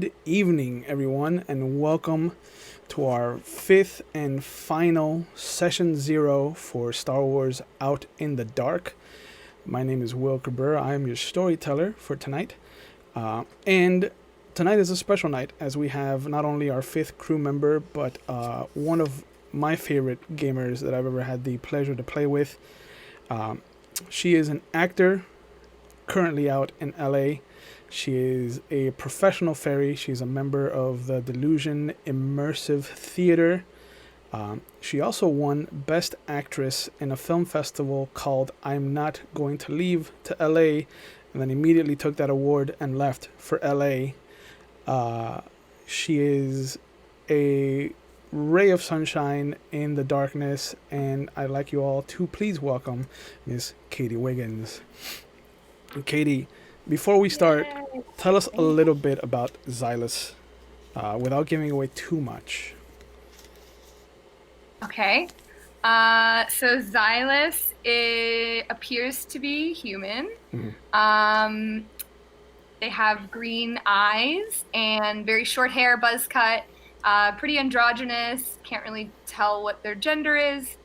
Good evening, everyone, and welcome to our fifth and final session zero for Star Wars Out in the Dark. My name is Will Kerber. I am your storyteller for tonight. And tonight is a special night as we have not only our fifth crew member, but one of my favorite gamers that I've ever had the pleasure to play with. She is an actor currently out in LA. She is a professional fairy. She's a member of the Delusion Immersive Theater. She also won Best Actress in a film festival called I'm Not Going to Leave to LA, and then immediately took that award and left for LA. She is a ray of sunshine in the darkness, and I'd like you all to please welcome Miss Katie Wiggins. Katie, before we start, tell us a little bit about Xylas, without giving away too much. Okay. So Xylas appears to be human. Um, they have green eyes and very short hair, buzz cut, pretty androgynous. Can't really tell what their gender is.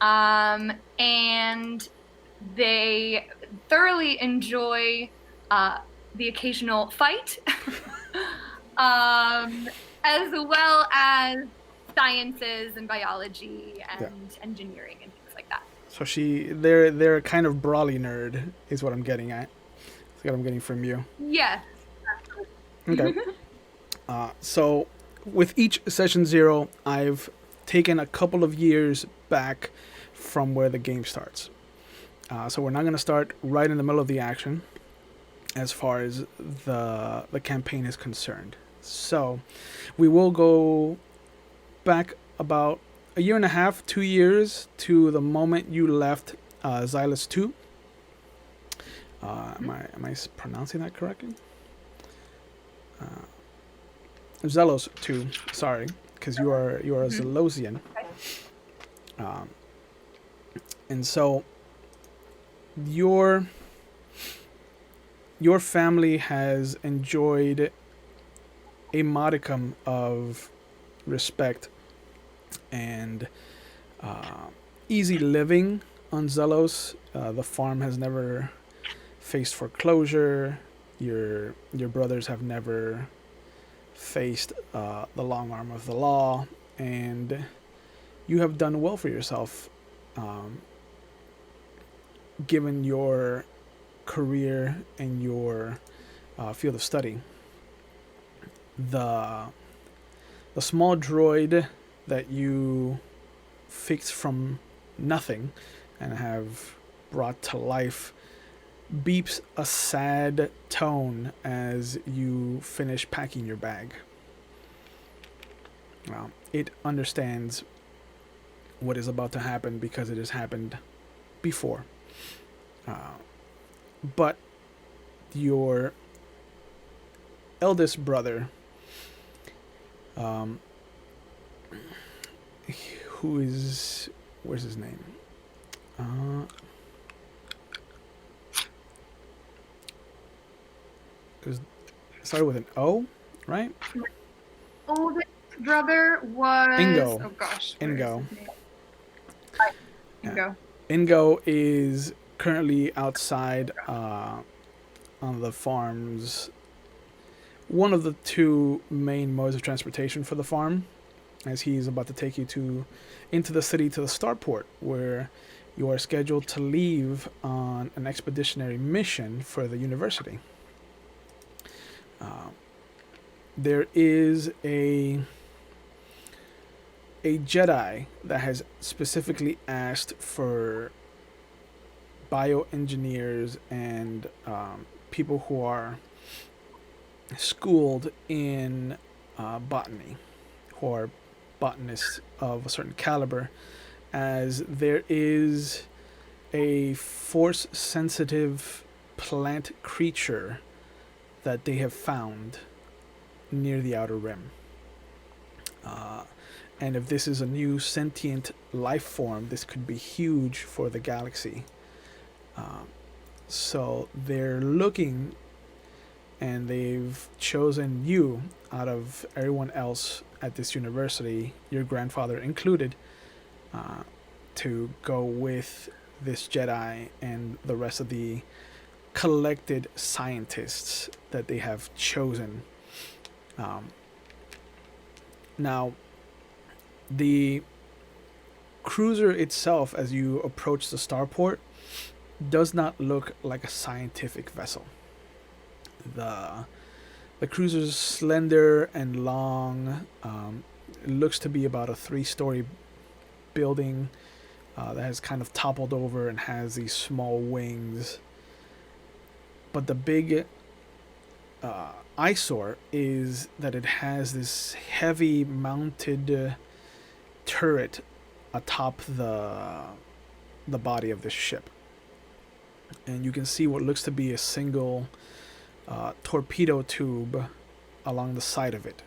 And they thoroughly enjoy the occasional fight, as well as sciences and biology and engineering and things like that. So they're a kind of brawly nerd, is what I'm getting at. That's what I'm getting from you. Yes. Okay. So with each session zero, I've taken a couple of years back from where the game starts. So we're not going to start right in the middle of the action as far as the campaign is concerned. So we will go back about a year and a half, 2 years to the moment you left Xylas 2. Am I pronouncing that correctly? Zelos 2, sorry, because you are a Zelosian. And so your family has enjoyed a modicum of respect and easy living on Zelos. The farm has never faced foreclosure. Your brothers have never faced the long arm of the law, and you have done well for yourself, given your career and your field of study. The small droid that you fixed from nothing and have brought to life beeps a sad tone as you finish packing your bag. It understands what is about to happen because it has happened before. But your eldest brother, who is, where's his name? It started with an O, right? Oldest brother was Ingo. Oh gosh. Ingo. Ingo. Ingo is currently outside on the farms. One of the two main modes of transportation for the farm, as he's about to take you into the city to the starport, where you are scheduled to leave on an expeditionary mission for the university. There is a Jedi that has specifically asked for bioengineers and people who are schooled in botany, who are botanists of a certain caliber, as there is a force-sensitive plant creature that they have found near the Outer Rim. And if this is a new sentient life form, this could be huge for the galaxy. So they're looking and they've chosen you out of everyone else at this university, your grandfather included, to go with this Jedi and the rest of the collected scientists that they have chosen. Now, the cruiser itself, as you approach the starport, does not look like a scientific vessel. The cruiser's slender and long. It looks to be about a 3-story building that has kind of toppled over and has these small wings. But the big eyesore is that it has this heavy mounted turret atop the body of this ship, and you can see what looks to be a single torpedo tube along the side of it.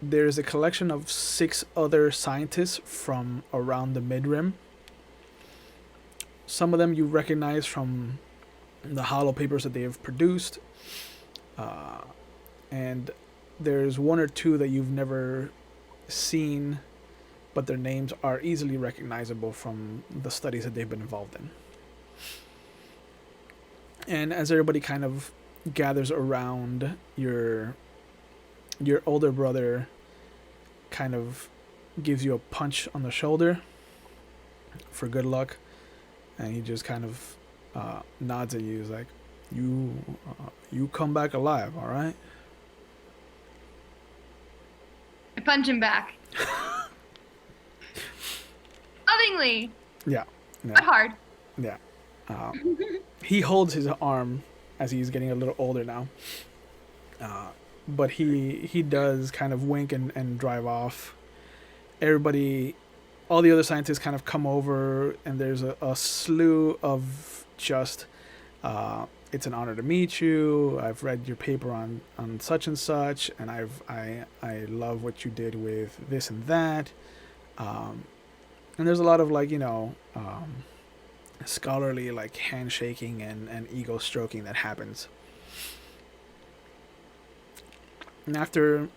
There's a collection of 6 other scientists from around the mid-rim. Some of them you recognize from the holo papers that they have produced, and there's 1 or 2 that you've never seen, but their names are easily recognizable from the studies that they've been involved in. And as everybody kind of gathers around, your older brother kind of gives you a punch on the shoulder for good luck, and he just kind of nods at you. He's like, you come back alive, all right? I punch him back. Lovingly. Yeah. But hard. Yeah. He holds his arm as he's getting a little older now. But he does kind of wink and drive off. Everybody, all the other scientists kind of come over, and there's a slew of just, it's an honor to meet you. I've read your paper on such and such, and I love what you did with this and that. And there's a lot of scholarly handshaking and ego stroking that happens. And after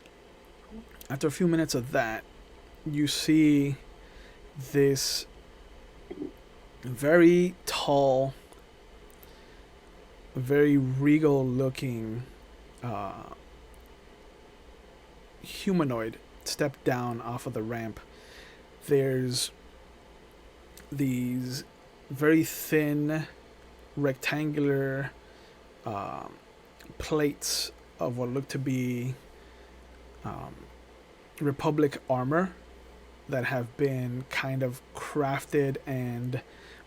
a few minutes of that, you see this very tall, very regal looking humanoid step down off of the ramp. There's these very thin, rectangular plates of what look to be Republic armor that have been kind of crafted and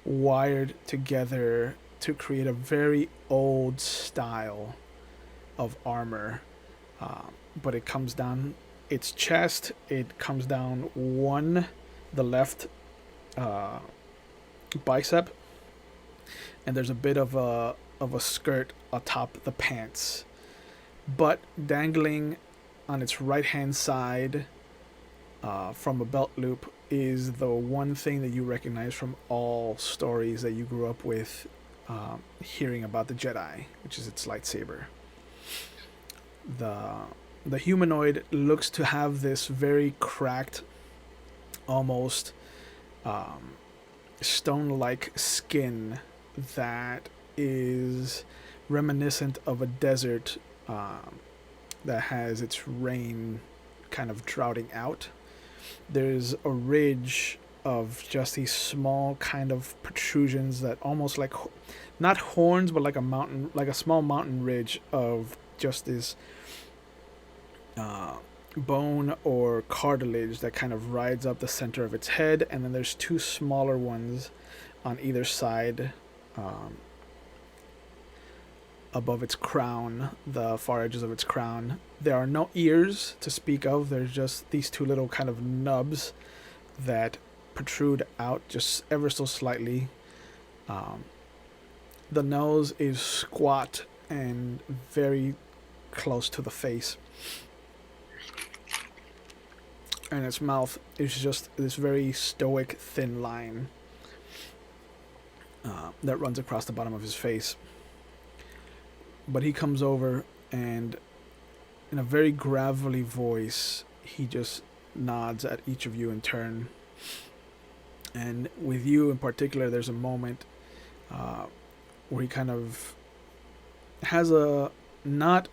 wired together to create a very old style of armor. But it comes down its chest, it comes down the left bicep, and there's a bit of a skirt atop the pants. But dangling on its right hand side from a belt loop is the one thing that you recognize from all stories that you grew up with, hearing about the Jedi, which is its lightsaber. The humanoid looks to have this very cracked, almost stone-like skin that is reminiscent of a desert that has its rain kind of droughting out. There's a ridge of just these small kind of protrusions that almost like, not horns, but like a mountain, like a small mountain ridge of just this bone or cartilage that kind of rides up the center of its head, and then there's 2 smaller ones on either side, above its crown, the far edges of its crown. There are no ears to speak of. There's just these 2 little kind of nubs that protrude out just ever so slightly. The nose is squat and very close to the face. And its mouth is just this very stoic, thin line that runs across the bottom of his face. But he comes over and, in a very gravelly voice, he just nods at each of you in turn. And with you in particular, there's a moment where he kind of has a not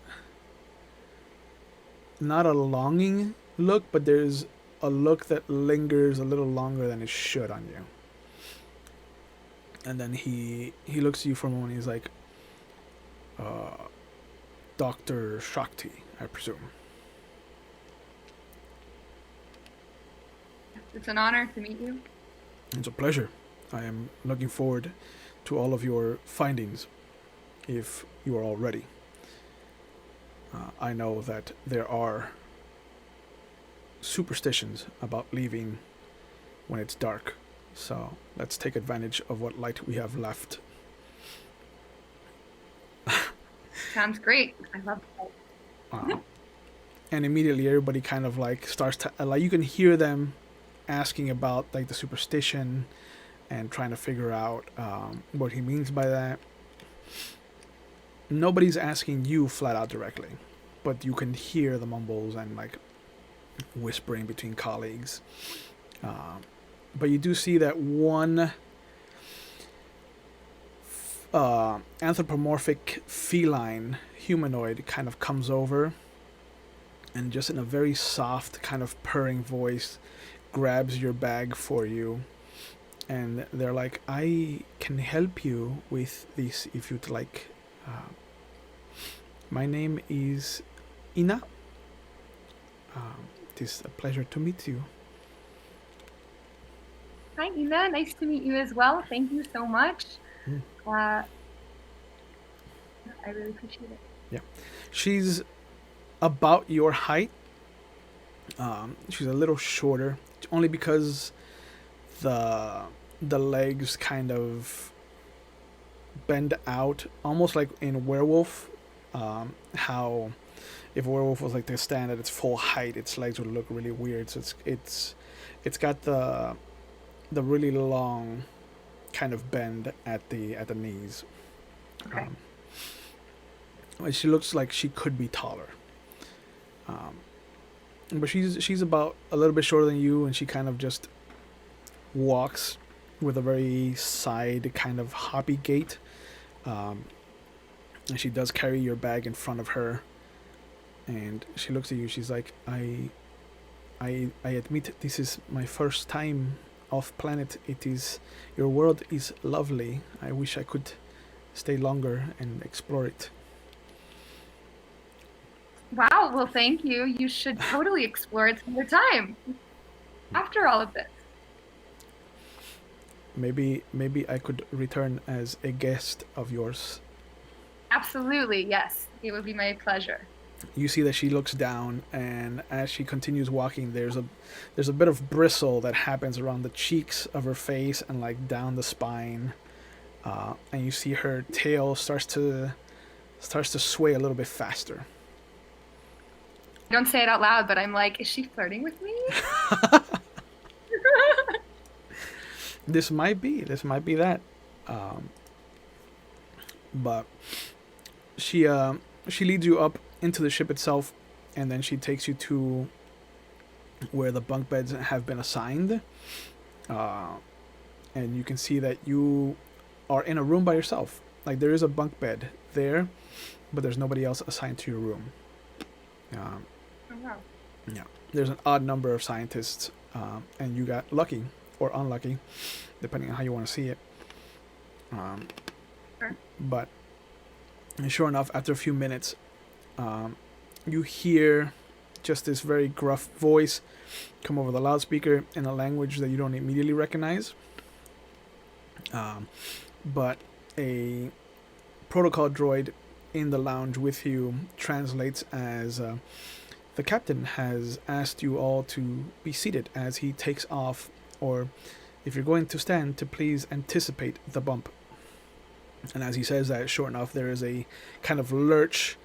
not a longing look, but there's a look that lingers a little longer than it should on you. And then he looks at you for a moment. He's like, Doctor Shakti, I presume. It's an honor to meet you. It's a pleasure. I am looking forward to all of your findings, if you are all ready. I know that there are superstitions about leaving when it's dark, so let's take advantage of what light we have left. Sounds great. I love that. And immediately everybody kind of like starts to, like, you can hear them asking about like the superstition and trying to figure out what he means by that. Nobody's asking you flat out directly, but you can hear the mumbles and like whispering between colleagues. But you do see that one anthropomorphic feline humanoid kind of comes over and just in a very soft kind of purring voice grabs your bag for you, and they're like, I can help you with this if you'd like. My name is Ina. It is a pleasure to meet you. Hi, Ina. Nice to meet you as well. Thank you so much. I really appreciate it. Yeah. She's about your height. She's a little shorter, only because the legs kind of bend out, almost like in Werewolf. How if a werewolf was like to stand at its full height, its legs would look really weird. So it's got the really long kind of bend at the knees. Okay. She looks like she could be taller. But she's about a little bit shorter than you, and she kind of just walks with a very side kind of hoppy gait. And she does carry your bag in front of her, and she looks at you. She's like, I admit this is my first time off planet. It is, your world is lovely. I wish I could stay longer and explore it. Wow. Well, thank you. You should totally explore it some other time. After all of this. Maybe I could return as a guest of yours. Absolutely. Yes. It would be my pleasure. You see that she looks down, and as she continues walking, there's a bit of bristle that happens around the cheeks of her face and like down the spine, and you see her tail starts to sway a little bit faster. I don't say it out loud, but I'm like, is she flirting with me? This might be that, but she leads you up into the ship itself, and then she takes you to where the bunk beds have been assigned, and you can see that you are in a room by yourself. Like, there is a bunk bed there, but there's nobody else assigned to your room. Oh, wow. Yeah, there's an odd number of scientists, and you got lucky or unlucky, depending on how you want to see it. Sure. But sure enough, after a few minutes, you hear just this very gruff voice come over the loudspeaker in a language that you don't immediately recognize. But a protocol droid in the lounge with you translates as the captain has asked you all to be seated as he takes off, or if you're going to stand, to please anticipate the bump. And as he says that, sure enough, there is a kind of lurch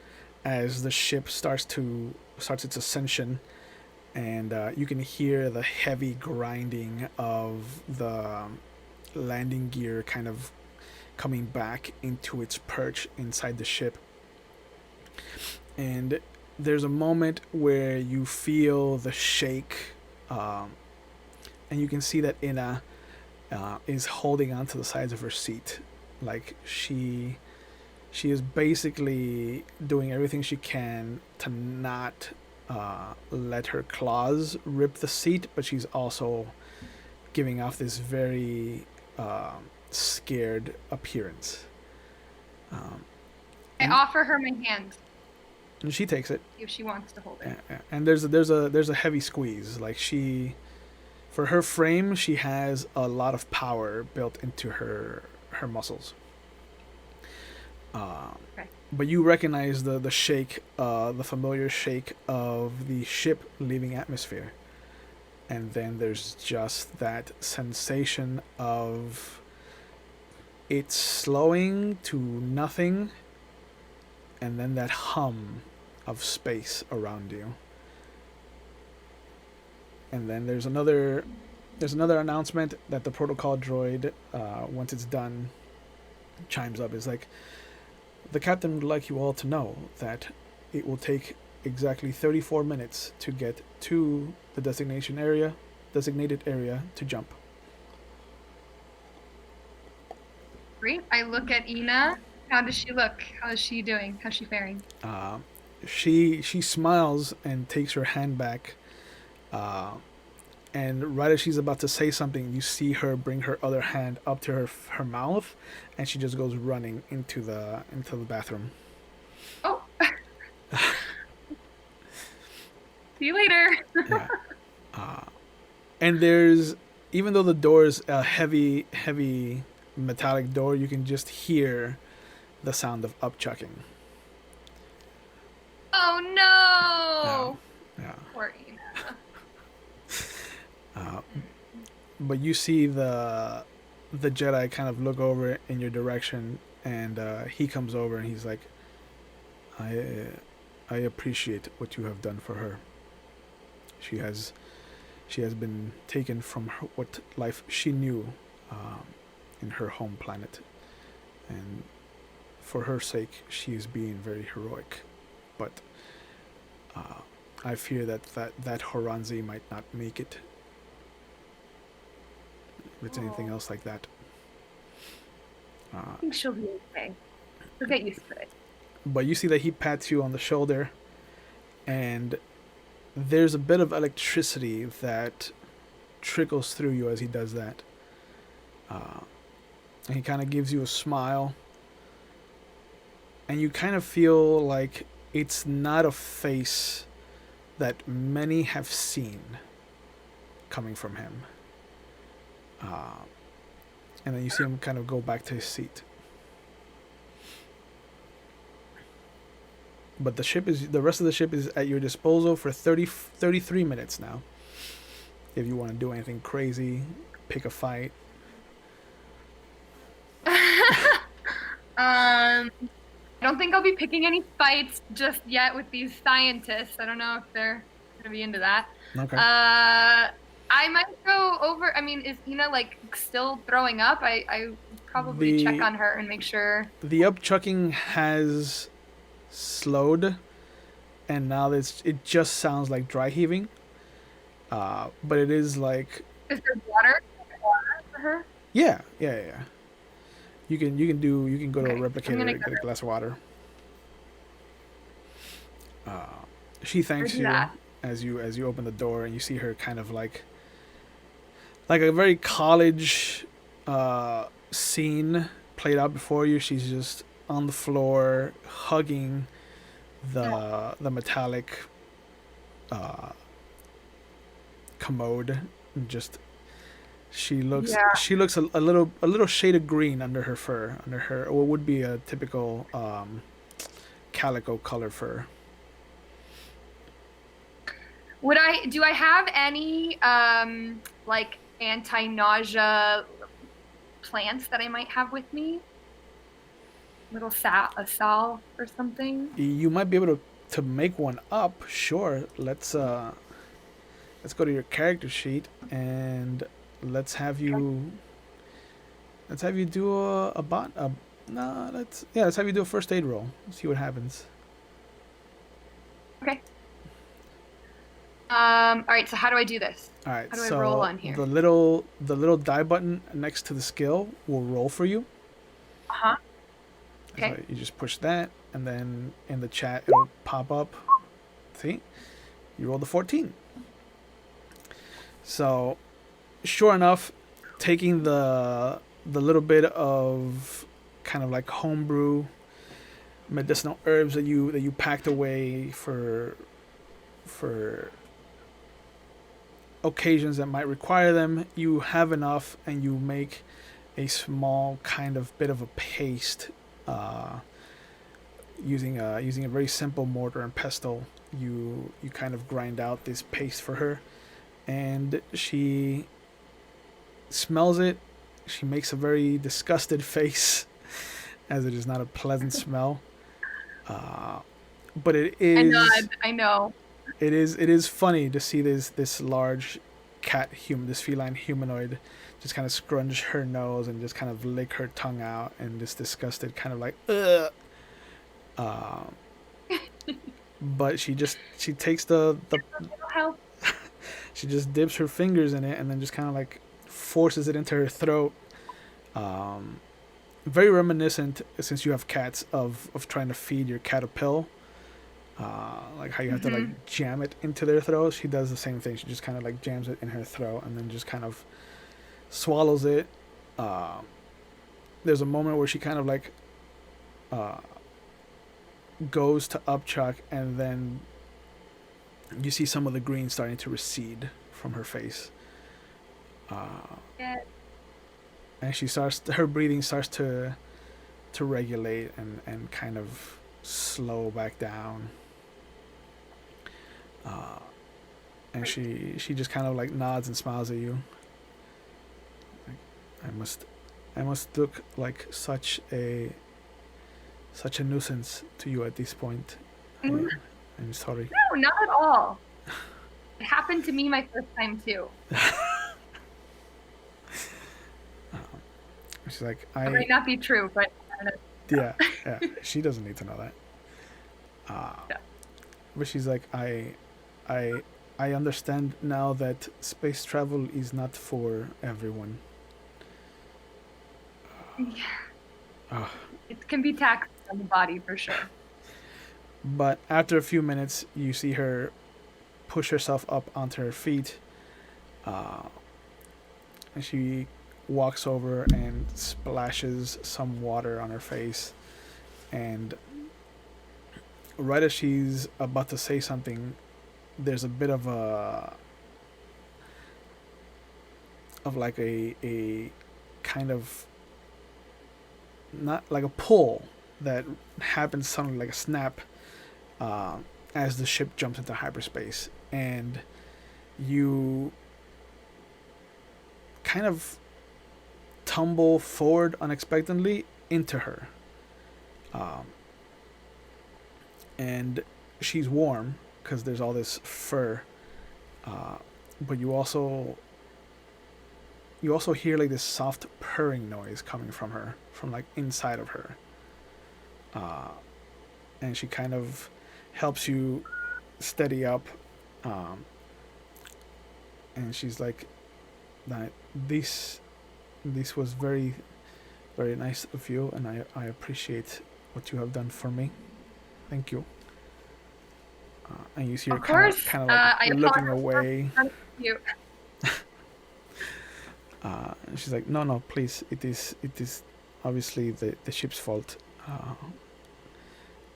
as the ship starts its ascension, and you can hear the heavy grinding of the landing gear kind of coming back into its perch inside the ship. And there's a moment where you feel the shake, um, and you can see that Ina is holding onto the sides of her seat, like she is basically doing everything she can to not let her claws rip the seat, but she's also giving off this very scared appearance. Um, I and, offer her my hand and she takes it, if she wants to hold it. and there's a heavy squeeze. Like for her frame, she has a lot of power built into her muscles. Okay. But you recognize the shake, the familiar shake of the ship leaving atmosphere, and then there's just that sensation of it slowing to nothing, and then that hum of space around you. And then there's another announcement that the protocol droid, once it's done, chimes up. Is like, the captain would like you all to know that it will take exactly 34 minutes to get to the designated area to jump. Great. I look at Ina. How does she look? How is she doing? How's she faring? She smiles and takes her hand back, uh, and right as she's about to say something, you see her bring her other hand up to her mouth, and she just goes running into the bathroom. Oh. See you later. Yeah. And there's, even though the door is a heavy metallic door, you can just hear the sound of upchucking. Oh no! Yeah. Poor Ina. But you see the Jedi kind of look over in your direction, and he comes over and he's like, I appreciate what you have done for her. She has been taken from what life she knew in her home planet, and for her sake, she is being very heroic. But I fear that Horanzi might not make it. If it's anything else like that. I think she'll be okay. She'll get used to it. But you see that he pats you on the shoulder, and there's a bit of electricity that trickles through you as he does that. And he kind of gives you a smile, and you kind of feel like it's not a face that many have seen coming from him. And then you see him kind of go back to his seat. But the rest of the ship is at your disposal for 33 minutes now. If you want to do anything crazy, pick a fight. I don't think I'll be picking any fights just yet with these scientists. I don't know if they're gonna be into that. Okay. I might go over. I mean, is Ina like still throwing up? I probably check on her and make sure. The upchucking has slowed, and now it just sounds like dry heaving. But it is like. Is there water? Water for her? Yeah. You can go to a replicator and get a glass of water. She thanks you as you open the door, and you see her kind of like a very college scene played out before you. She's just on the floor hugging the metallic commode. And just she looks a little shade of green under her fur, under her what would be a typical calico color fur. Do I have any like anti-nausea plants that I might have with me? A salve or something? You might be able to make one up. Sure. Let's go to your character sheet and let's have you do let's have you do a first aid roll. See what happens. All right. So how do I do this? All right, How do I roll so on here? the little die button next to the skill will roll for you. Uh-huh. So Okay. you just push that, and then in the chat it'll pop up. See, you rolled a 14. So sure enough, taking the little bit of kind of like homebrew medicinal herbs that you packed away for occasions that might require them, you have enough, and you make a small kind of bit of a paste uh, using a very simple mortar and pestle. You kind of grind out this paste for her, and she smells it. She makes a very disgusted face, as it is not a pleasant smell. Uh, but I nod. I know. it is funny to see this large this feline humanoid, just kind of scrunch her nose and just kind of lick her tongue out, and this disgusted kind of like ugh. Uh, but she takes the It'll help. she just dips her fingers in it and then just kind of like forces it into her throat. Um, Very reminiscent, since you have cats, of trying to feed your cat a pill. Like how you have to Mm-hmm. like jam it into their throat. She does the same thing. She just kind of like jams it in her throat and then just kind of swallows it. Uh, there's a moment where she kind of like uh, goes to upchuck, and then you see some of the green starting to recede from her face. Uh, Yeah. and her breathing starts to regulate and kind of slow back down. Uh, and she just kind of like nods and smiles at you. Like, I must look like such a nuisance to you at this point. Mm, I'm sorry. no, not at all. It happened to me my first time too. She's like, It might not be true, but I don't yeah, yeah. She doesn't need to know that. Uh, know. but she's like, I, I understand now that space travel is not for everyone. Yeah. Uh, It can be taxing on the body for sure. but after a few minutes, you see her push herself up onto her feet, uh, and she walks over and splashes some water on her face. And right as she's about to say something, there's a bit of like a kind of, not like a pull that happens suddenly, like a snap, uh, as the ship jumps into hyperspace, and you kind of tumble forward unexpectedly into her. Um, and she's warm because there's all this fur, uh, but you also hear like this soft purring noise coming from her, from like inside of her, uh, and she kind of helps you steady up, um, and she's like, that this was very very nice of you, and I appreciate what you have done for me. Thank you. And you see her Of course, kind of like I looking apologize away. for you. And she's like, no, please, it is obviously the ship's fault.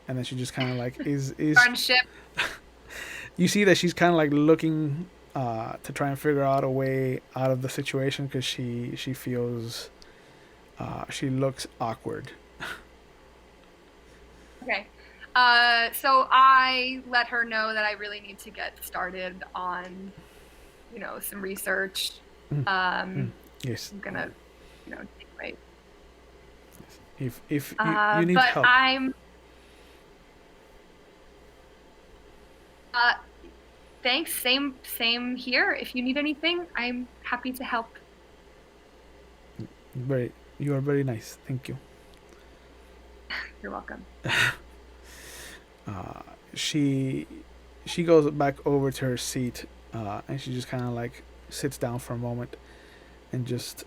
And then she just kind of like is Friendship. you see that she's kind of like looking to try and figure out a way out of the situation, because she feels she looks awkward. Okay. So I let her know that I really need to get started on, some research. Mm, Um, yes. I'm gonna, take my. If you need But help. I'm. Uh, Thanks. Same here. If you need anything, I'm happy to help. You are very nice. Thank you. You're welcome. Uh, she she goes back over to her seat, and she just kind of like sits down for a moment and just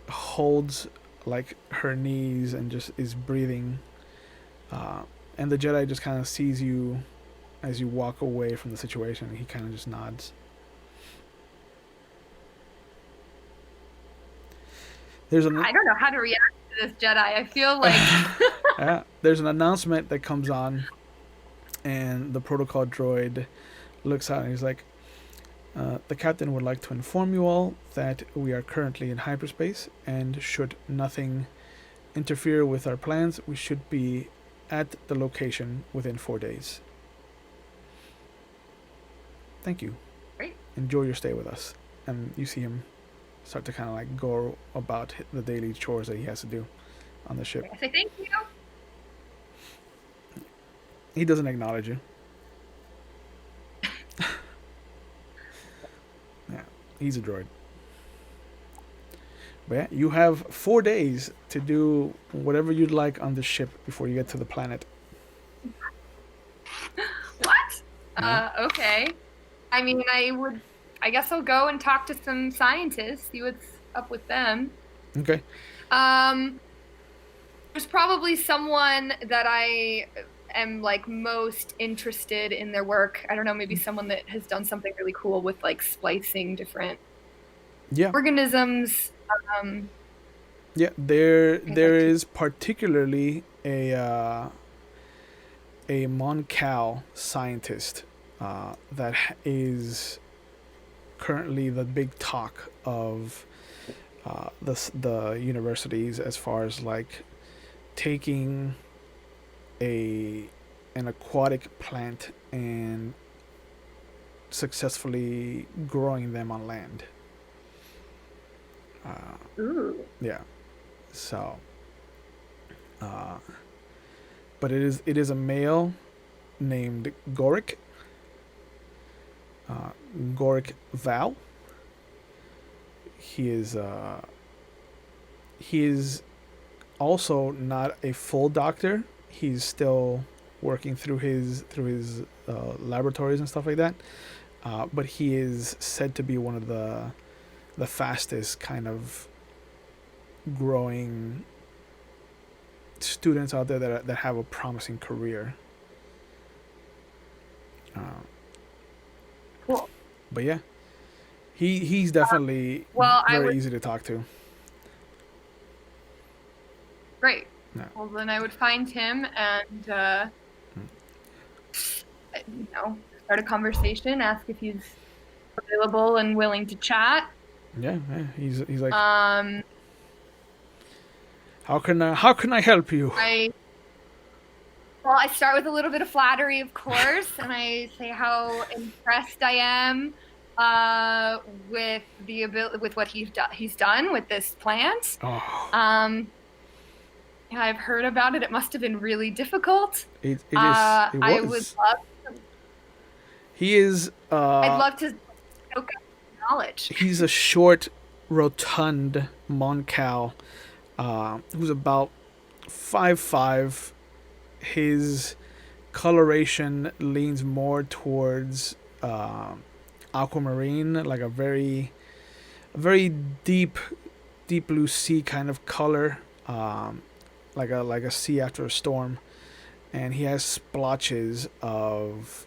holds like her knees and just is breathing. Uh, and the Jedi just kind of sees you as you walk away from the situation. And he kind of just nods. I don't know how to react to this Jedi. I feel like yeah, there's an announcement that comes on, and the protocol droid looks out and he's like, the captain would like to inform you all that we are currently in hyperspace, and should nothing interfere with our plans, we should be at the location within 4 days. Thank you. Great. Enjoy your stay with us. And you see him start to kind of like go about the daily chores that he has to do on the ship. I say thank you. He doesn't acknowledge you. Yeah, he's a droid. But yeah, you have 4 days to do whatever you'd like on the ship before you get to the planet. What? Yeah. Okay. I mean, I guess I'll go and talk to some scientists, see what's up with them. Okay. There's probably someone that I am like most interested in their work. I don't know, maybe someone that has done something really cool with like splicing different organisms. Yeah, there is particularly a Mon Cal scientist that is currently the big talk of the universities, as far as like taking an aquatic plant and successfully growing them on land. Ooh. Yeah. So, but it is a male named Goric. Goric Val. He is also not a full doctor. He's still working through his laboratories and stuff like that. But he is said to be one of the fastest kind of growing students out there that have a promising career. Cool. But yeah, he's definitely very easy to talk to. Great. Yeah. Well, then I would find him and start a conversation, ask if he's available and willing to chat. Yeah, he's like, how can I help you? I start with a little bit of flattery, of course, and I say how impressed I am with the ability, with what he's done with this plant. Oh. Yeah, I've heard about it. It must have been really difficult. It was. I would love to. He is. I'd love to soak up knowledge. He's a short, rotund Mon Cal, who's about 5'5". His coloration leans more towards aquamarine, like a very deep blue sea kind of color, like a sea after a storm. And he has splotches of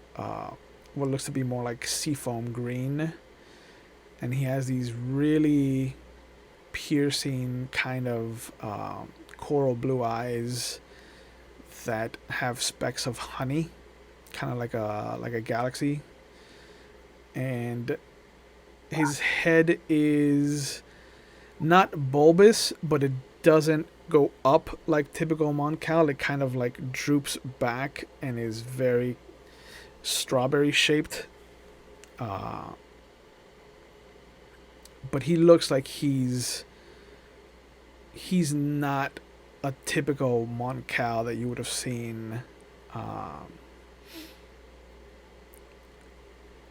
what looks to be more like seafoam green, and he has these really piercing kind of coral blue eyes that have specks of honey, kind of like a galaxy. And his head is not bulbous, but it doesn't go up like typical Mon Cal. It kind of like droops back and is very strawberry shaped. But he looks like he's not a typical Mon Cal that you would have seen.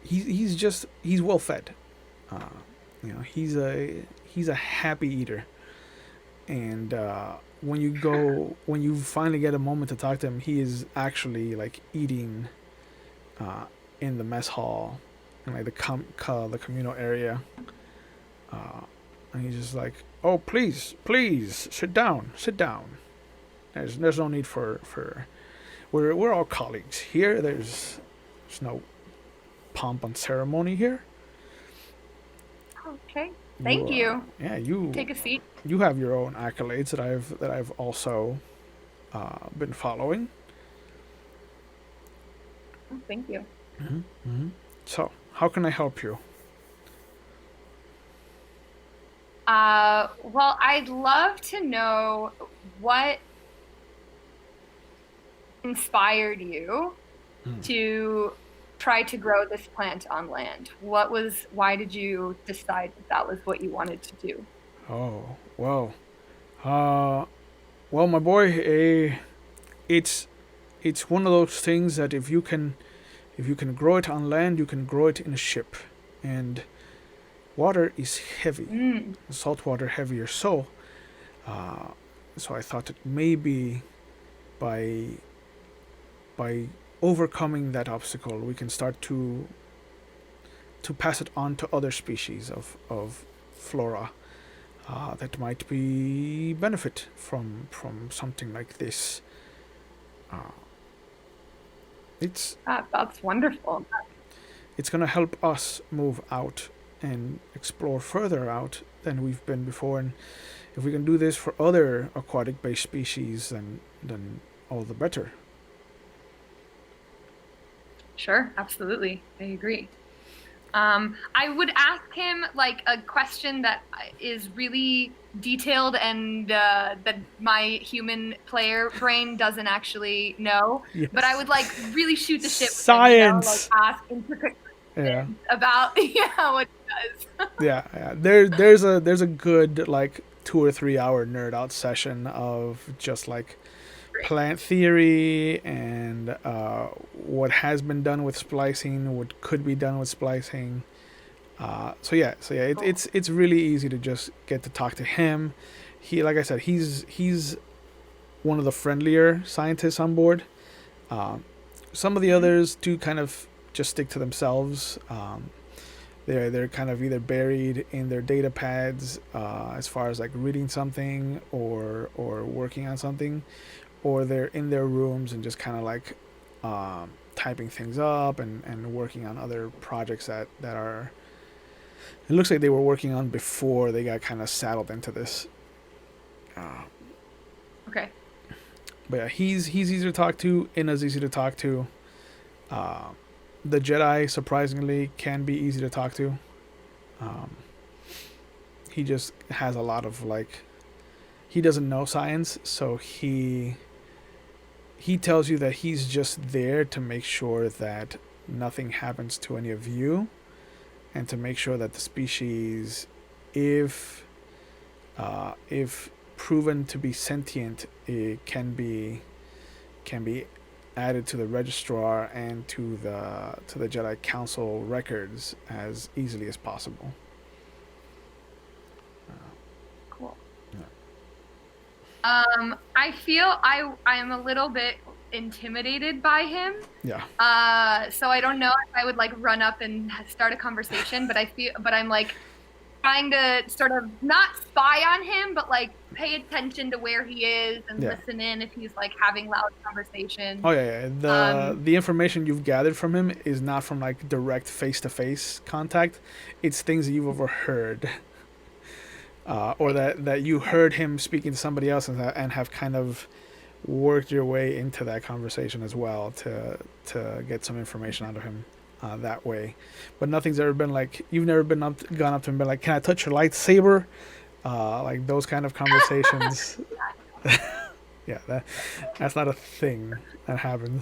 He's well fed. He's a happy eater. And when you finally get a moment to talk to him, he is actually like eating uh, in the mess hall, in like the communal area, and he's just like, "Oh, please, sit down, sit down. There's no need for we're all colleagues here. There's no pomp and ceremony here. Okay. You Thank you. yeah, Take a seat. you have your own accolades that I've also been following. Oh, thank you. So, how can I help you? Well, I'd love to know what inspired you to try to grow this plant on land. Why did you decide that that was what you wanted to do? Oh, well, uh, well, my boy, it's it's one of those things that if you can grow it on land, you can grow it in a ship, and water is heavy, Mm, salt water heavier. Uh, so I thought that maybe by by overcoming that obstacle, we can start to pass it on to other species of flora that might be benefit from something like this. Uh, it's that's wonderful. it's gonna help us move out and explore further out than we've been before, and if we can do this for other aquatic-based species, then all the better. Sure, absolutely. I agree. I would ask him like a question that is really detailed and that my human player brain doesn't actually know. But I Yes. would like really shoot the shit with him, like Science. ask intricate Yeah. questions about what he does. Yeah. There's a good like 2 or 3 hour nerd out session of just like Great. plant theory and what has been done with splicing, what could be done with splicing. Cool. It's really easy to just get to talk to him. He, like I said, he's one of the friendlier scientists on board. Um, some of the Mhm. others do kind of just stick to themselves. They're kind of either buried in their data pads as far as like reading something or working on something, or they're in their rooms and just kind of like typing things up and working on other projects that are. It looks like they were working on before they got kind of saddled into this. Uh, Okay. but yeah, he's easy to talk to. Ina's easy to talk to. Uh, the Jedi surprisingly can be easy to talk to. Um, he just has a lot of like he doesn't know science, so he tells you that he's just there to make sure that nothing happens to any of you, and to make sure that the species, if proven to be sentient, it can be added to the registrar and to the Jedi Council records as easily as possible. Cool. Yeah. I feel I'm a little bit intimidated by him. Yeah. So I don't know if I would like run up and start a conversation, but I'm like trying to sort of not spy on him, but like pay attention to where he is and Yeah. listen in if he's like having loud conversations. Oh yeah. Um, The information you've gathered from him is not from like direct face to face contact. It's things that you've overheard, or that you okay, heard him speaking to somebody else and have kind of worked your way into that conversation as well to get some information out of him that way. But nothing's ever been like you've never gone up to him and been like, "Can I touch your lightsaber?" Like those kind of conversations. Yeah, that's not a thing that happens.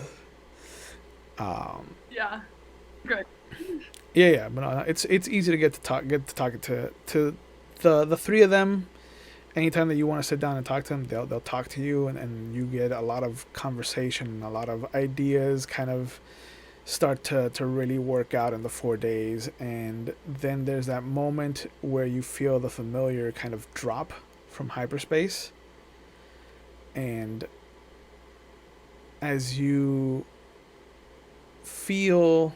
Um, yeah, good. yeah, but it's easy to get to talking to the three of them. Anytime that you want to sit down and talk to them, they'll talk to you, and you get a lot of conversation, a lot of ideas, kind of start to really work out in the 4 days, and then there's that moment where you feel the familiar kind of drop from hyperspace, and as you feel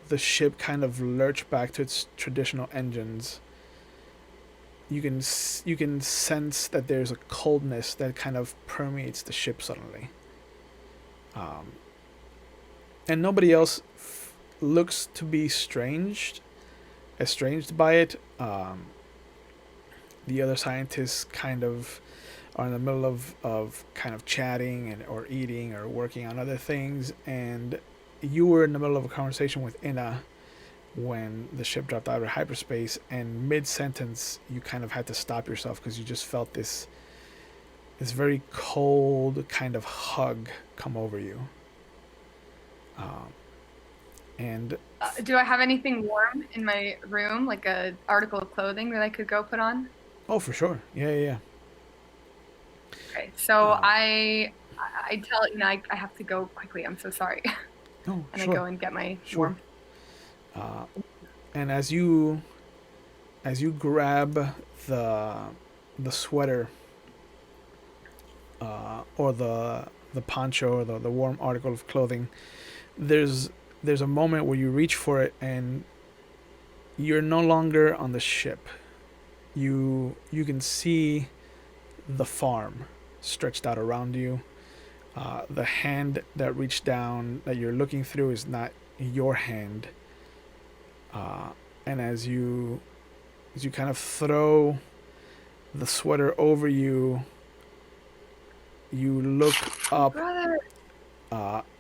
the ship kind of lurch back to its traditional engines, you can sense that there's a coldness that kind of permeates the ship suddenly. And nobody else looks to be estranged by it. The other scientists kind of are in the middle of kind of chatting and or eating or working on other things, and you were in the middle of a conversation with Inna when the ship dropped out of hyperspace, and mid-sentence you kind of had to stop yourself because you just felt this very cold kind of hug come over you. And Do I have anything warm in my room, like a article of clothing that I could go put on? oh, for sure, yeah. Okay, so Uh, I tell I have to go quickly. I'm so sorry, no, and I sure, go and get my sure. warmth. Uh, and as you grab the sweater or the poncho or the warm article of clothing, there's a moment where you reach for it and you're no longer on the ship. You can see the farm stretched out around you. The hand that reached down that you're looking through is not your hand. And as you kind of throw the sweater over you, you look up. Brother.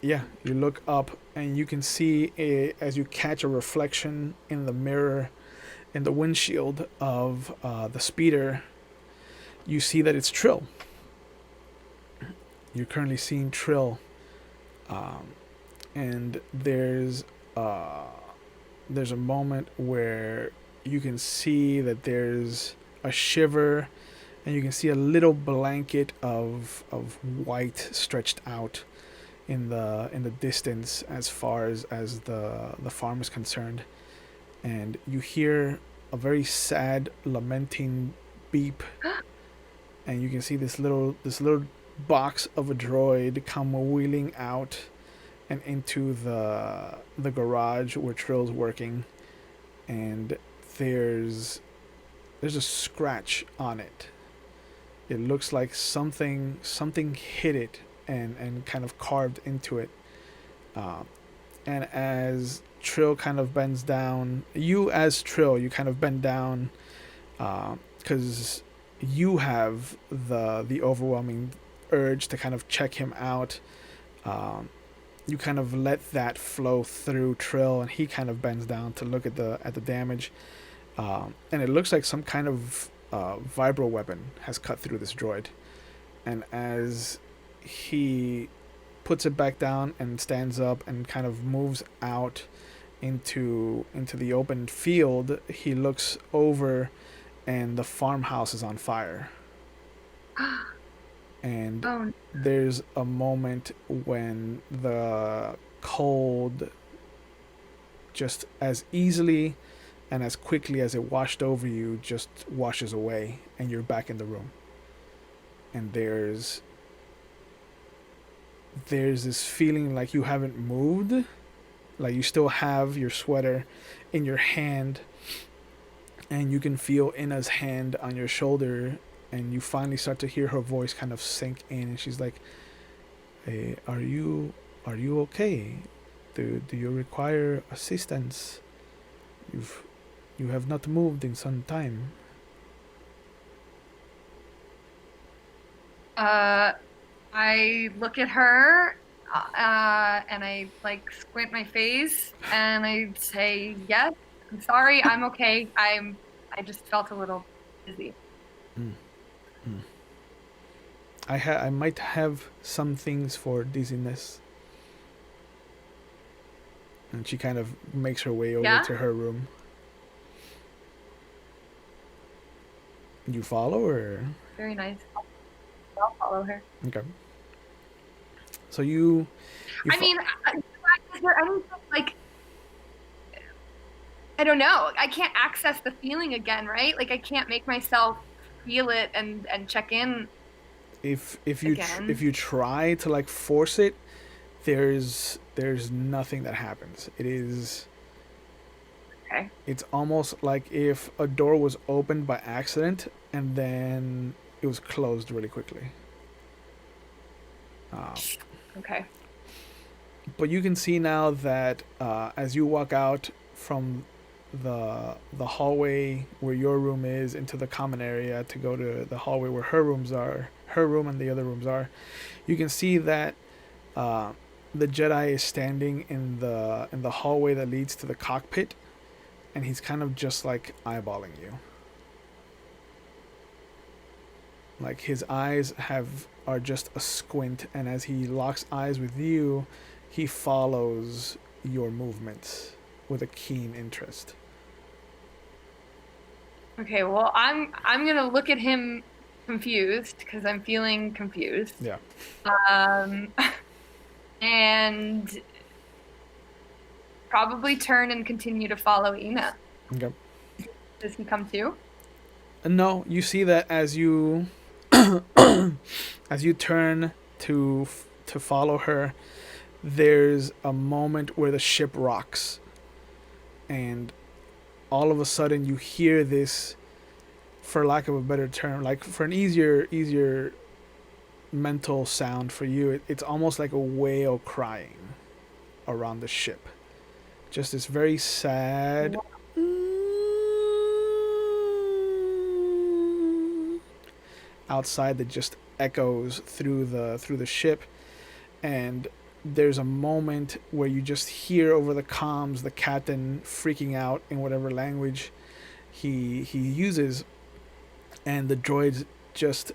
Yeah, you look up and you can see as you catch a reflection in the mirror in the windshield of the speeder, you see that it's Trill. You're currently seeing Trill, and there's a moment where you can see that there's a shiver, and you can see a little blanket of white stretched out in the distance as far as the farm is concerned, and you hear a very sad lamenting beep, and you can see this little box of a droid come wheeling out and into the garage where Trill's working, and there's a scratch on it. It looks like something hit it and kind of carved into it. Uh, and as Trill kind of bends down, you as Trill, you kind of bend down because you have the overwhelming urge to kind of check him out. You kind of let that flow through Trill, and he kind of bends down to look at the damage, and it looks like some kind of vibro weapon has cut through this droid. And as he puts it back down and stands up and kind of moves out into the open field, he looks over, and the farmhouse is on fire. And Oh, there's a moment when the cold, just as easily and as quickly as it washed over you, just washes away, and you're back in the room. And there's this feeling like you haven't moved, like you still have your sweater in your hand, and you can feel Inna's hand on your shoulder, and you finally start to hear her voice kind of sink in, and she's like, "Hey, are you okay? Do you require assistance? You have not moved in some time." I look at her, and I like squint my face, and I say, "Yes, I'm sorry, I'm okay. I just felt a little dizzy." Mm. Mm. I might have some things for dizziness. And she kind of makes her way over Yeah, to her room. You follow, or very nice. I'll follow her. okay? So you I mean, is there anything like I don't know. I can't access the feeling again, right? Like I can't make myself feel it and check in if again. if you try to like force it, there's nothing that happens. Okay. It's almost like if a door was opened by accident and then it was closed really quickly. Okay. But you can see now that as you walk out from the hallway where your room is into the common area to go to the hallway where her room and the other rooms are, you can see that the Jedi is standing in the hallway that leads to the cockpit, and he's kind of just like eyeballing you. Like his eyes are just a squint, and as he locks eyes with you, he follows your movements with a keen interest. Okay, well, I'm gonna look at him confused because I'm feeling confused. Yeah. Um, and probably turn and continue to follow Ina. Okay. Does he come too? No, you see that as you as you turn to follow her, there's a moment where the ship rocks, and all of a sudden you hear this, for lack of a better term, like for an easier mental sound for you, it's almost like a whale crying around the ship. Just this very sad outside that just echoes through the ship, and there's a moment where you just hear over the comms the captain freaking out in whatever language he uses, and the droid just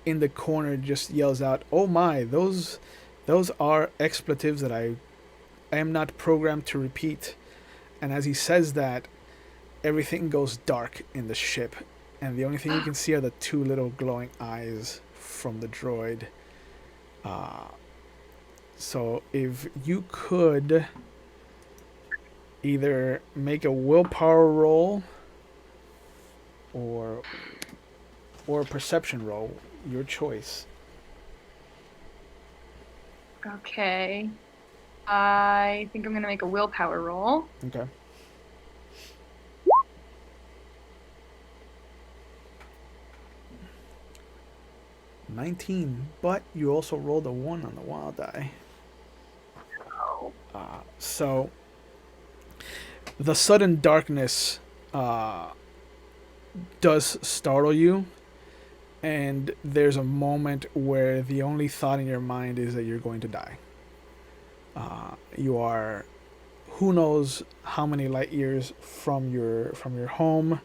in the corner just yells out, "Oh my, those are expletives that I am not programmed to repeat." And as he says that, everything goes dark in the ship, and the only thing you can see are the two little glowing eyes from the droid. So if you could either make a willpower roll or a perception roll, your choice. Okay. I think I'm gonna make a willpower roll. Okay. $19, but you also rolled a 1 on the wild die. So the sudden darkness does startle you, and there's a moment where the only thought in your mind is that you're going to die. You are, who knows how many light years from your home.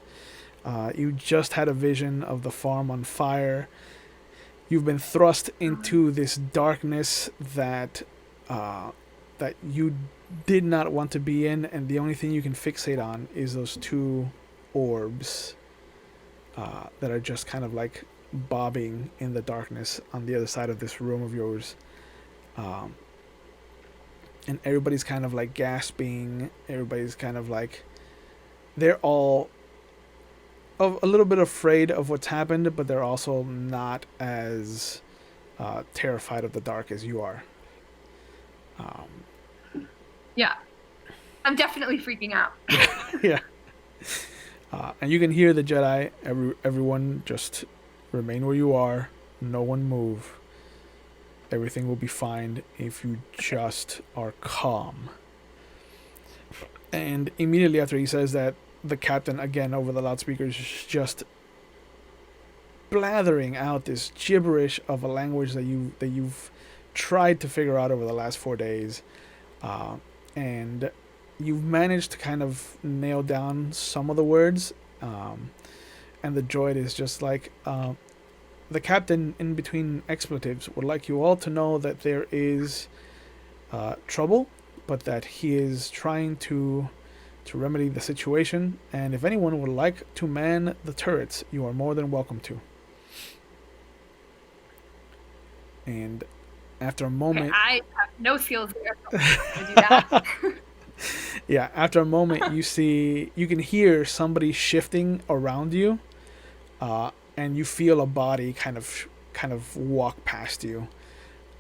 You just had a vision of the farm on fire. You've been thrust into this darkness that you did not want to be in, and the only thing you can fixate on is those two orbs that are just kind of like bobbing in the darkness on the other side of this room of yours. And everybody's kind of like gasping. Everybody's kind of like, they're all a little bit afraid of what's happened, but they're also not as terrified of the dark as you are. Yeah. I'm definitely freaking out. Yeah. And you can hear the Jedi, everyone just remain where you are. No one move. Everything will be fine if you just are calm. And immediately after he says that, the captain, again over the loudspeakers, just blathering out this gibberish of a language that you've tried to figure out over the last 4 days, and you've managed to kind of nail down some of the words, and the droid is just like, the captain, in between expletives, would like you all to know that there is trouble, but that he is trying to remedy the situation, and if anyone would like to man the turrets, you are more than welcome to. And after a moment... Okay, I have no skills there, so I'm gonna do that. Yeah, after a moment, you can hear somebody shifting around you, and you feel a body kind of walk past you.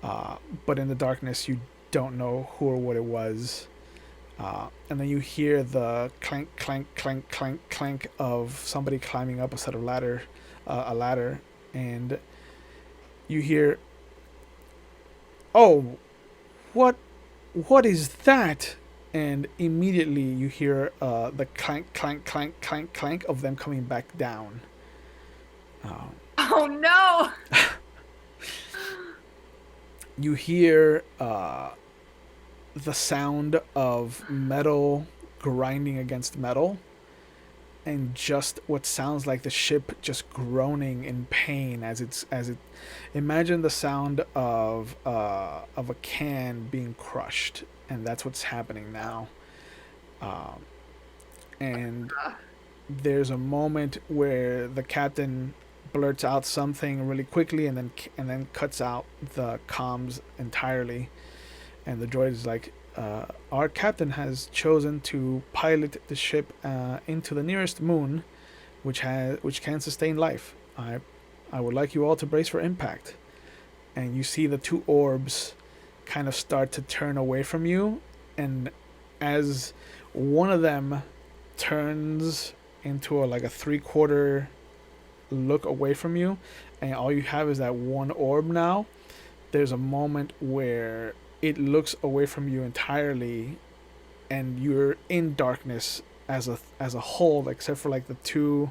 But in the darkness, you don't know who or what it was. And then you hear the clank, clank, clank, clank, clank of somebody climbing up a set of a ladder, and you hear, "Oh, what, what is that?" And immediately you hear the clank, clank, clank, clank, clank of them coming back down. Oh no! You hear the sound of metal grinding against metal, and just what sounds like the ship just groaning in pain as it. Imagine the sound of a can being crushed, and that's what's happening now. Um, and there's a moment where the captain blurts out something really quickly, and then cuts out the comms entirely, and the droid is like, "Our captain has chosen to pilot the ship into the nearest moon, which can sustain life. I would like you all to brace for impact." And you see the two orbs kind of start to turn away from you, and as one of them turns into like a 3/4 look away from you, and all you have is that one orb now, there's a moment where it looks away from you entirely, and you're in darkness as a whole, except for like the two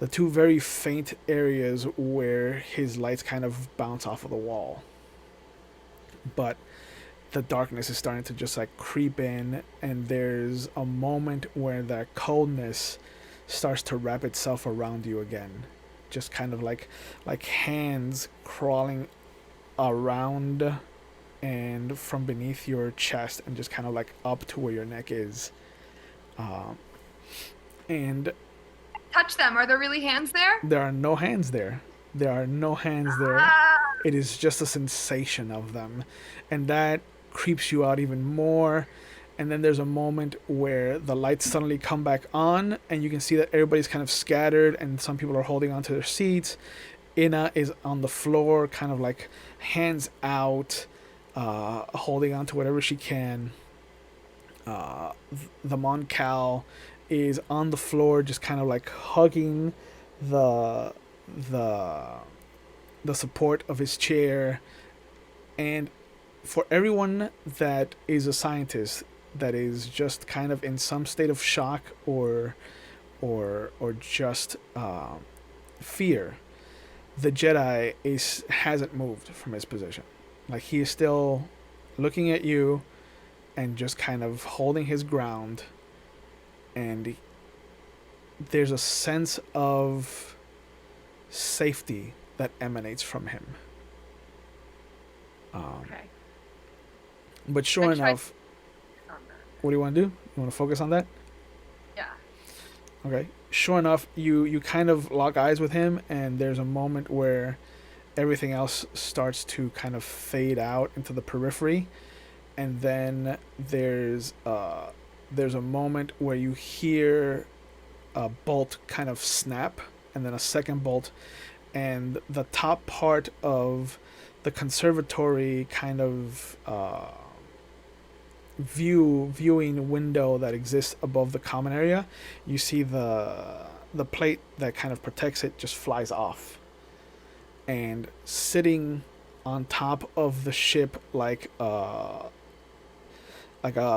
very faint areas where his lights kind of bounce off of the wall. But the darkness is starting to just like creep in, and there's a moment where that coldness starts to wrap itself around you again, just kind of like hands crawling around and from beneath your chest, and just kind of like up to where your neck is. um, and Touch them. Are there really hands there? there are no hands there. There are no hands there. Ah! It is just a sensation of them, and that creeps you out even more. And then there's a moment where the lights suddenly come back on, and you can see that everybody's kind of scattered, and some people are holding onto their seats. Ina is on the floor, kind of like hands out, holding on to whatever she can. The Mon Cal is on the floor, just kind of like hugging the the the support of his chair. And for everyone that is a scientist that is just kind of in some state of shock or just fear, the Jedi hasn't moved from his position. Like, he is still looking at you and just kind of holding his ground, and there's a sense of safety that emanates from him. Okay. But sure enough, what do you want to do? You want to focus on that? Yeah. Okay. Sure enough, you kind of lock eyes with him, and there's a moment where everything else starts to kind of fade out into the periphery, and then there's a moment where you hear a bolt kind of snap, and then a second bolt, and the top part of the conservatory kind of viewing window that exists above the common area, you see the plate that kind of protects it just flies off, and sitting on top of the ship like a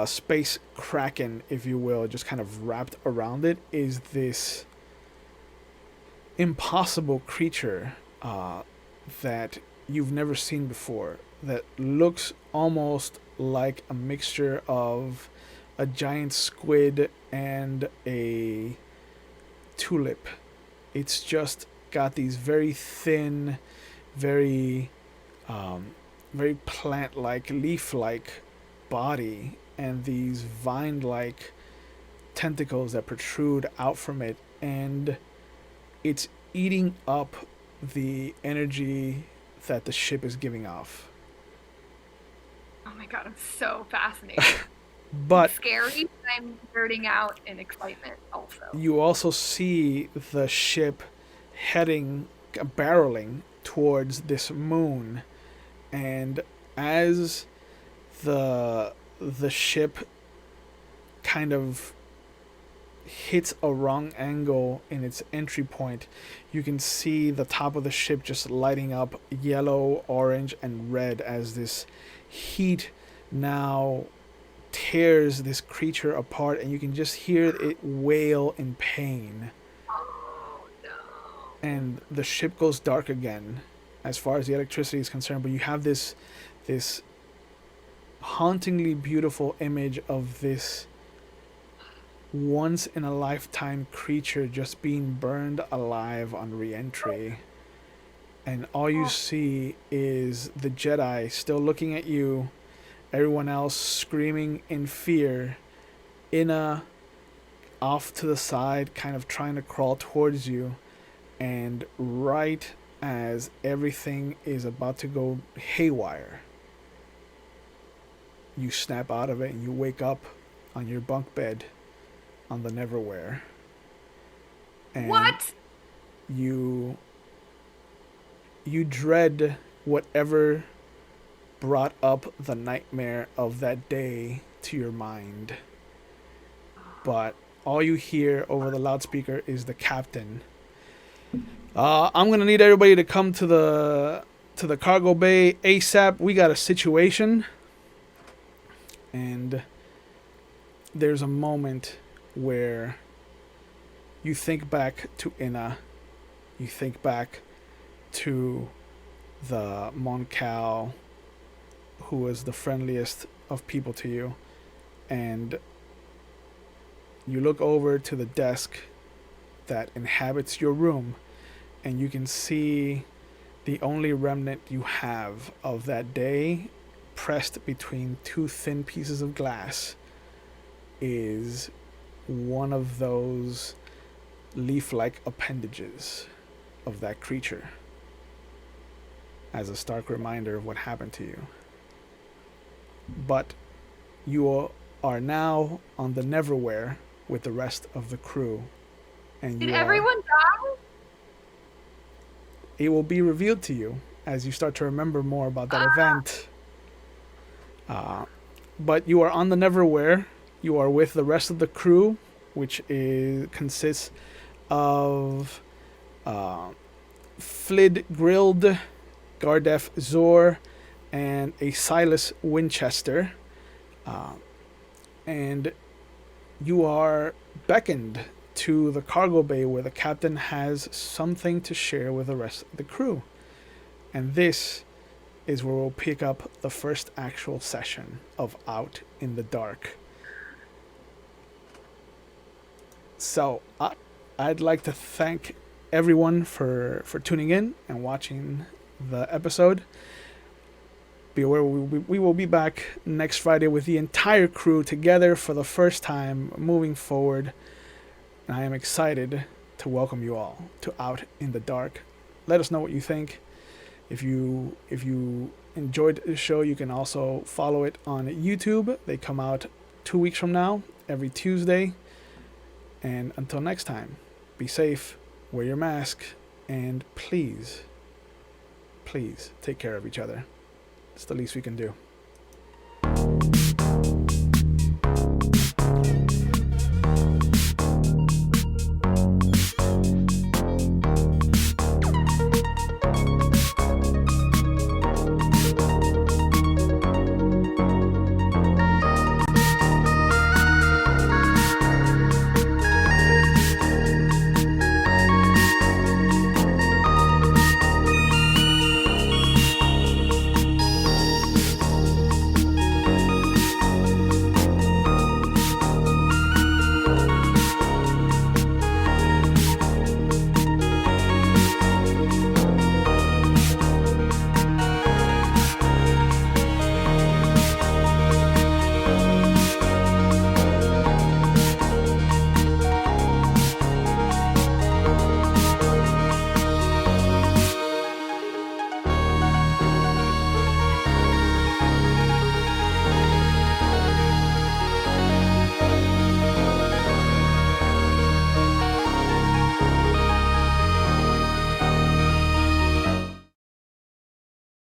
space kraken, if you will, just kind of wrapped around it, is this impossible creature that you've never seen before, that looks almost like a mixture of a giant squid and a tulip. It's just got these very thin, very very plant-like, leaf-like body, and these vine-like tentacles that protrude out from it, and it's eating up the energy that the ship is giving off. Oh my god, I'm so fascinated. But It's scary, but I'm nerding out in excitement also. you also see the ship barreling towards this moon, and as the ship kind of hits a wrong angle in its entry point. You can see the top of the ship just lighting up yellow, orange, and red as this heat now tears this creature apart, and you can just hear it wail in pain. Oh no. And the ship goes dark again as far as the electricity is concerned, but you have this hauntingly beautiful image of this once in a lifetime creature just being burned alive on re-entry. And all you see is the Jedi still looking at you, everyone else screaming in fear, Inna off to the side, kind of trying to crawl towards you. And right as everything is about to go haywire, you snap out of it and you wake up on your bunk bed on the Neverwhere. And What? you dread whatever brought up the nightmare of that day to your mind. But all you hear over the loudspeaker is the captain. I'm gonna need everybody to come to the cargo bay ASAP. We got a situation. And there's a moment where you think back to Inna. You think back to the Mon Cal, who was the friendliest of people to you. And you look over to the desk that inhabits your room, and you can see the only remnant you have of that day, pressed between two thin pieces of glass, is one of those leaf-like appendages of that creature, as a stark reminder of what happened to you. But you are now on the Neverwhere with the rest of the crew. And Did everyone die? It will be revealed to you as you start to remember more about that event. But you are on the Neverwhere. You are with the rest of the crew, which consists of Flid Grilled, Gardef Zor, and a Xylas Winchester. And you are beckoned to the cargo bay where the captain has something to share with the rest of the crew. And this is where we'll pick up the first actual session of Out in the Dark. So I'd like to thank everyone for tuning in and watching the episode. Be aware we will be back next Friday with the entire crew together for the first time moving forward. And I am excited to welcome you all to Out in the Dark. Let us know what you think. If you enjoyed the show, you can also follow it on YouTube. They come out 2 weeks from now, every Tuesday. And until next time, be safe, wear your mask, and please take care of each other. It's the least we can do.